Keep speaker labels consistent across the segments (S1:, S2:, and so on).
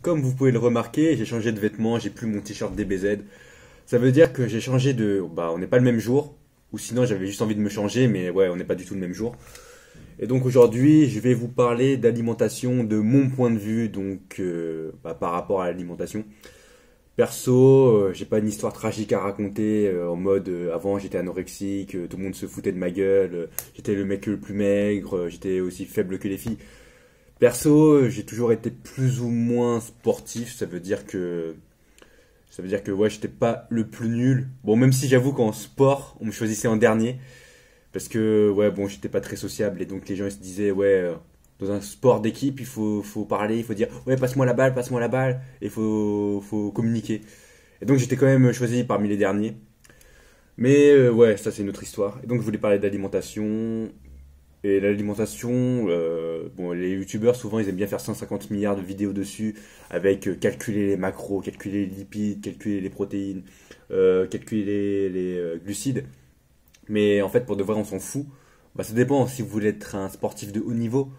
S1: Comme vous pouvez le remarquer, j'ai changé de vêtements, j'ai plus mon t-shirt DBZ. Ça veut dire que j'ai changé de... Bah, on n'est pas le même jour. Ou sinon, j'avais juste envie de me changer, mais ouais, on n'est pas du tout le même jour. Et donc aujourd'hui, je vais vous parler d'alimentation de mon point de vue, donc par rapport à l'alimentation. Perso, j'ai pas une histoire tragique à raconter en mode avant j'étais anorexique, tout le monde se foutait de ma gueule, j'étais le mec le plus maigre, j'étais aussi faible que les filles. Perso, j'ai toujours été plus ou moins sportif, ça veut dire que ouais, j'étais pas le plus nul. Bon, même si j'avoue qu'en sport, on me choisissait en dernier parce que ouais, bon, j'étais pas très sociable et donc les gens ils se disaient ouais, dans un sport d'équipe, il faut parler, il faut dire ouais, passe-moi la balle et faut communiquer. Et donc j'étais quand même choisi parmi les derniers. Mais ouais, ça c'est une autre histoire. Et donc je voulais parler d'alimentation. Et l'alimentation, bon, les youtubeurs souvent ils aiment bien faire 150 milliards de vidéos dessus avec calculer les macros, calculer les lipides, calculer les protéines, calculer les glucides. Mais en fait pour de vrai on s'en fout. Bah, ça dépend si vous voulez être un sportif de haut niveau.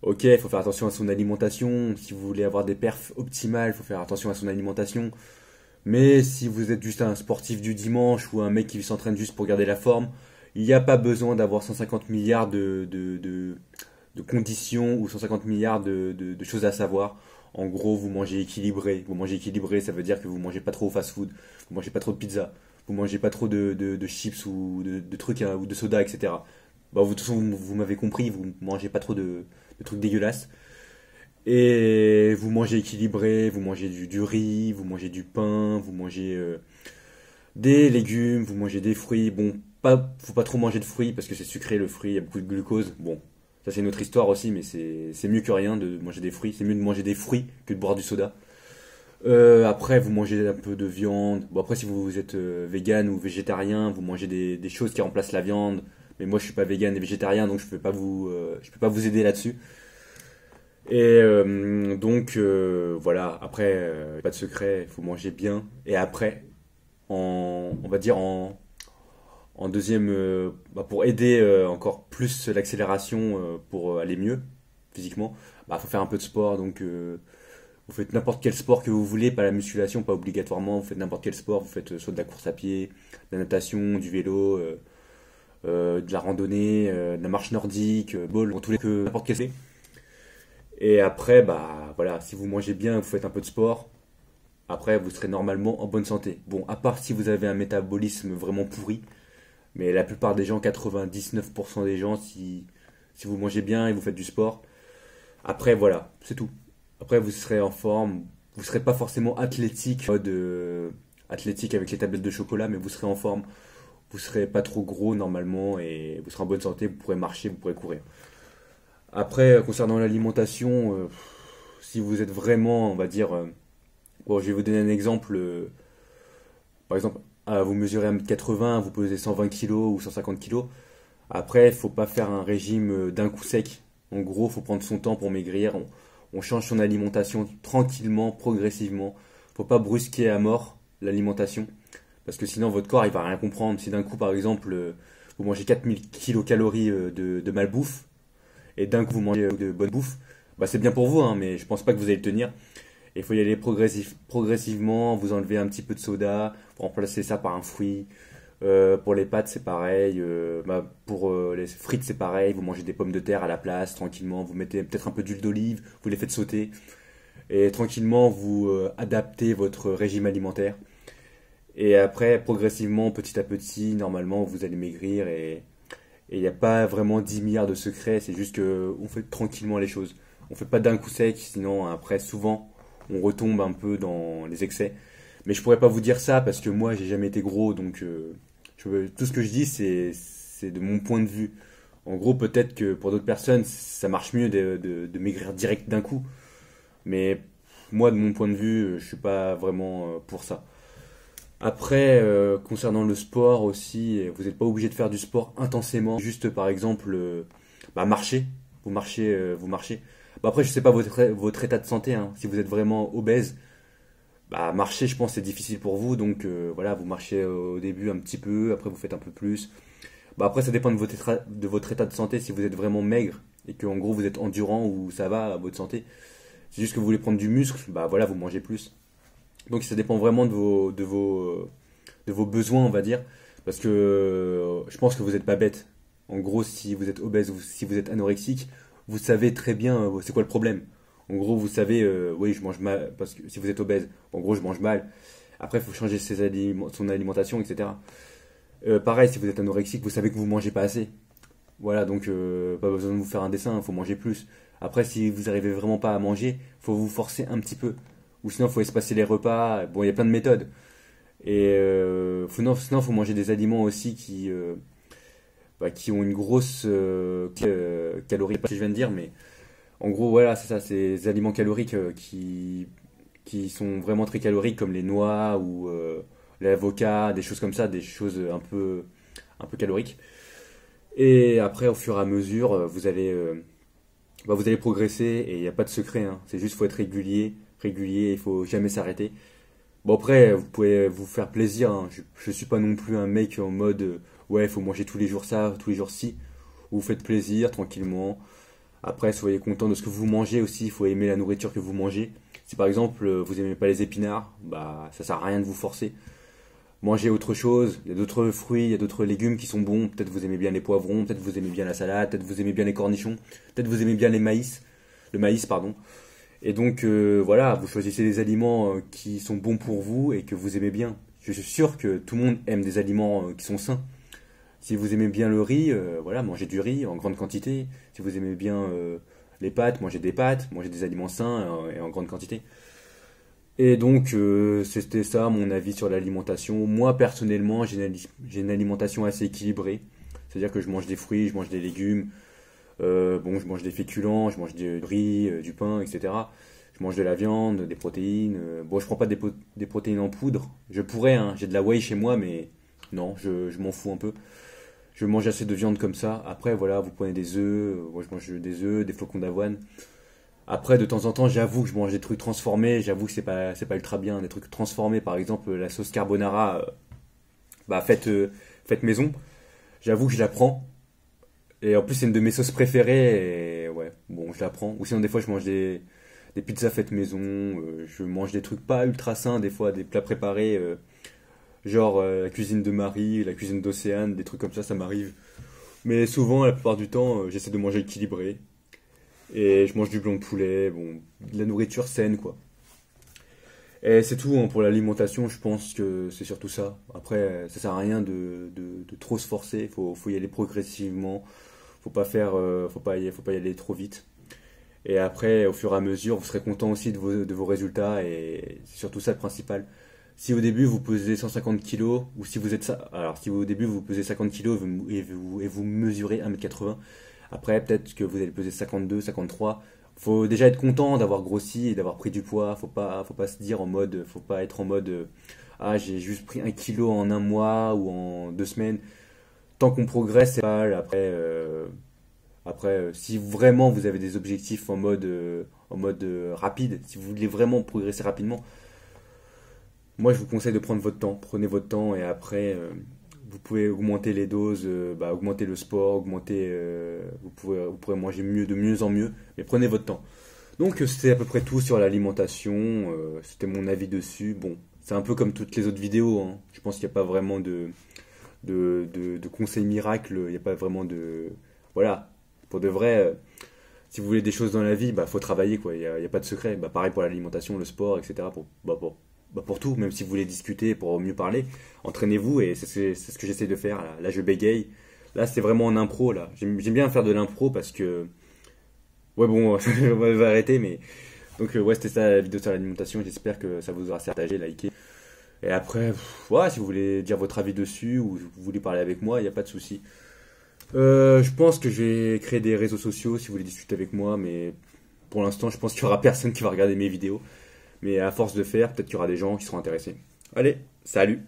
S1: Ok, il faut faire attention à son alimentation. Si vous voulez avoir des perfs optimales, il faut faire attention à son alimentation. Mais si vous êtes juste un sportif du dimanche ou un mec qui s'entraîne juste pour garder la forme, il n'y a pas besoin d'avoir 150 milliards de conditions ou 150 milliards de choses à savoir. En gros, vous mangez équilibré. Vous mangez équilibré, ça veut dire que vous mangez pas trop au fast-food, vous mangez pas trop de pizza, vous mangez pas trop de chips ou de trucs hein, ou de soda, etc. Bah, de toute façon, vous m'avez compris, vous mangez pas trop de trucs dégueulasses. Et vous mangez équilibré, vous mangez du riz, vous mangez du pain, vous mangez des légumes, vous mangez des fruits. Bon, faut pas trop manger de fruits parce que c'est sucré le fruit, il y a beaucoup de glucose. Bon, ça c'est une autre histoire aussi, mais c'est mieux que rien de manger des fruits. C'est mieux de manger des fruits que de boire du soda. Après, vous mangez un peu de viande. Bon, après, si vous êtes vegan ou végétarien, vous mangez des choses qui remplacent la viande. Mais moi, je suis pas vegan et végétarien, donc je peux pas vous aider là-dessus. Et donc voilà, après, pas de secret, il faut manger bien. Et après, on va dire en deuxième, bah, pour aider encore plus l'accélération pour aller mieux physiquement, bah faut faire un peu de sport. Donc vous faites n'importe quel sport que vous voulez, pas la musculation, pas obligatoirement. Vous faites n'importe quel sport, vous faites soit de la course à pied, de la natation, du vélo, de la randonnée, de la marche nordique, ball, en tous les cas, n'importe quel sport. Et après, bah voilà, si vous mangez bien, vous faites un peu de sport, après vous serez normalement en bonne santé. Bon, à part si vous avez un métabolisme vraiment pourri, mais la plupart des gens, 99% des gens, si vous mangez bien et vous faites du sport, après voilà, c'est tout. Après vous serez en forme, vous serez pas forcément athlétique, en mode athlétique avec les tablettes de chocolat, mais vous serez en forme, vous serez pas trop gros normalement et vous serez en bonne santé, vous pourrez marcher, vous pourrez courir. Après, concernant l'alimentation, si vous êtes vraiment, on va dire, bon, je vais vous donner un exemple. Par exemple, vous mesurez 1,80 m, vous pesez 120 kilos ou 150 kilos. Après, il faut pas faire un régime d'un coup sec. En gros, il faut prendre son temps pour maigrir. On change son alimentation tranquillement, progressivement. Faut pas brusquer à mort l'alimentation. Parce que sinon, votre corps, il va rien comprendre. Si d'un coup, par exemple, vous mangez 4000 kilocalories de malbouffe, et d'un coup vous mangez de bonne bouffe, bah c'est bien pour vous, hein, mais je pense pas que vous allez le tenir. Il faut y aller progressivement, vous enlevez un petit peu de soda, pour remplacer ça par un fruit. Pour les pâtes c'est pareil, bah, pour les frites c'est pareil, vous mangez des pommes de terre à la place, tranquillement, vous mettez peut-être un peu d'huile d'olive, vous les faites sauter, et tranquillement vous adaptez votre régime alimentaire. Et après, progressivement, petit à petit, normalement, vous allez maigrir et il n'y a pas vraiment 10 milliards de secrets, c'est juste que on fait tranquillement les choses. On fait pas d'un coup sec, sinon après souvent on retombe un peu dans les excès. Mais je pourrais pas vous dire ça parce que moi j'ai jamais été gros, donc tout ce que je dis c'est de mon point de vue. En gros peut-être que pour d'autres personnes ça marche mieux de maigrir direct d'un coup, mais moi de mon point de vue je suis pas vraiment pour ça. Après, concernant le sport aussi, vous n'êtes pas obligé de faire du sport intensément. Juste par exemple, bah, marcher. Vous marchez. Bah, après, je sais pas votre état de santé, hein. Si vous êtes vraiment obèse, bah, marcher, je pense, c'est difficile pour vous. Donc voilà, vous marchez au début un petit peu, après vous faites un peu plus. Bah, après, ça dépend de votre état de santé. Si vous êtes vraiment maigre et que en gros vous êtes endurant ou ça va, votre santé, C'est juste que vous voulez prendre du muscle, bah voilà, vous mangez plus. Donc ça dépend vraiment de vos besoins, on va dire. Parce que je pense que vous n'êtes pas bête. En gros, si vous êtes obèse ou si vous êtes anorexique, vous savez très bien c'est quoi le problème. En gros, vous savez, oui, je mange mal, parce que si vous êtes obèse, en gros, je mange mal. Après, il faut changer son alimentation, etc. Pareil, si vous êtes anorexique, vous savez que vous mangez pas assez. Voilà, donc pas besoin de vous faire un dessin, il faut manger plus. Après, si vous arrivez vraiment pas à manger, faut vous forcer un petit peu. Ou sinon, il faut espacer les repas. Bon, il y a plein de méthodes. Et sinon, faut manger des aliments aussi qui ont une grosse calorie, pas ce que je viens de dire, mais en gros, voilà, c'est ça, c'est des aliments caloriques qui sont vraiment très caloriques, comme les noix ou l'avocat, des choses comme ça, des choses un peu caloriques. Et après, au fur et à mesure, vous allez progresser et il n'y a pas de secret, hein. C'est juste faut être régulier, il faut jamais s'arrêter. Bon après, vous pouvez vous faire plaisir, hein. Je suis pas non plus un mec en mode ouais, il faut manger tous les jours ça, tous les jours ci. Vous faites plaisir tranquillement. Après, soyez content de ce que vous mangez aussi. Il faut aimer la nourriture que vous mangez. Si par exemple vous aimez pas les épinards, bah ça sert à rien de vous forcer. Mangez autre chose. Il y a d'autres fruits, il y a d'autres légumes qui sont bons. Peut-être vous aimez bien les poivrons, peut-être vous aimez bien la salade, peut-être vous aimez bien les cornichons, peut-être vous aimez bien le maïs pardon. Et donc voilà, vous choisissez des aliments qui sont bons pour vous et que vous aimez bien. Je suis sûr que tout le monde aime des aliments qui sont sains. Si vous aimez bien le riz, voilà, mangez du riz en grande quantité. Si vous aimez bien les pâtes, mangez des aliments sains et en grande quantité. Et donc c'était ça mon avis sur l'alimentation. Moi personnellement, j'ai une alimentation assez équilibrée. C'est-à-dire que je mange des fruits, je mange des légumes, bon, je mange des féculents, je mange du riz, du pain, etc. Je mange de la viande, des protéines. Bon, je prends pas des protéines en poudre. Je pourrais, hein, j'ai de la whey chez moi, mais non, je m'en fous un peu. Je mange assez de viande comme ça. Après, voilà, vous prenez des œufs. Moi, je mange des œufs, des flocons d'avoine. Après, de temps en temps, j'avoue que je mange des trucs transformés. J'avoue que c'est pas ultra bien. Des trucs transformés, par exemple, la sauce carbonara, bah, faite maison. J'avoue que je la prends. Et en plus, c'est une de mes sauces préférées. Et ouais, bon, je la prends. Ou sinon, des fois, je mange des pizzas faites maison. Je mange des trucs pas ultra sains, des fois, des plats préparés. Genre la cuisine de Marie, la cuisine d'Océane, des trucs comme ça m'arrive. Mais souvent, la plupart du temps, j'essaie de manger équilibré. Et je mange du blanc de poulet, bon, de la nourriture saine, quoi. Et c'est tout hein, pour l'alimentation, je pense que c'est surtout ça. Après, ça sert à rien de trop se forcer, faut y aller progressivement. Faut pas y aller trop vite. Et après, au fur et à mesure, vous serez content aussi de vos résultats et c'est surtout ça le principal. Si au début vous pesez 150 kilos, ou si vous êtes ça, alors si au début vous pesez 50 kilos et vous mesurez 1,80 m, après peut-être que vous allez peser 52, 53. Faut déjà être content d'avoir grossi et d'avoir pris du poids. Faut pas se dire en mode, faut pas être en mode, ah j'ai juste pris 1 kilo en un mois ou en 2 semaines. Tant qu'on progresse, c'est pas mal. Après, si vraiment vous avez des objectifs en mode rapide, si vous voulez vraiment progresser rapidement, moi je vous conseille de prendre votre temps. Prenez votre temps et après, vous pouvez augmenter les doses, bah, augmenter le sport, vous pourrez manger mieux de mieux en mieux, mais prenez votre temps. Donc c'était à peu près tout sur l'alimentation, c'était mon avis dessus. Bon, c'est un peu comme toutes les autres vidéos, hein. Je pense qu'il n'y a pas vraiment de conseils miracles, il n'y a pas vraiment de... Voilà, pour de vrai, si vous voulez des choses dans la vie, bah faut travailler quoi, il y a pas de secret. Bah, pareil pour l'alimentation, le sport, etc. Pour tout, même si vous voulez discuter pour mieux parler, entraînez-vous et c'est ce que j'essaie de faire. Là, je bégaye. Là, c'est vraiment en impro. Là, j'aime bien faire de l'impro parce que ouais bon, je vais arrêter, mais donc ouais, c'était ça la vidéo sur l'alimentation. J'espère que ça vous aura partagé, liké. Et après, ouais, si vous voulez dire votre avis dessus ou vous voulez parler avec moi, il n'y a pas de souci. Je pense que je vais créer des réseaux sociaux si vous voulez discuter avec moi, mais pour l'instant, je pense qu'il y aura personne qui va regarder mes vidéos. Mais à force de faire, peut-être qu'il y aura des gens qui seront intéressés. Allez, salut!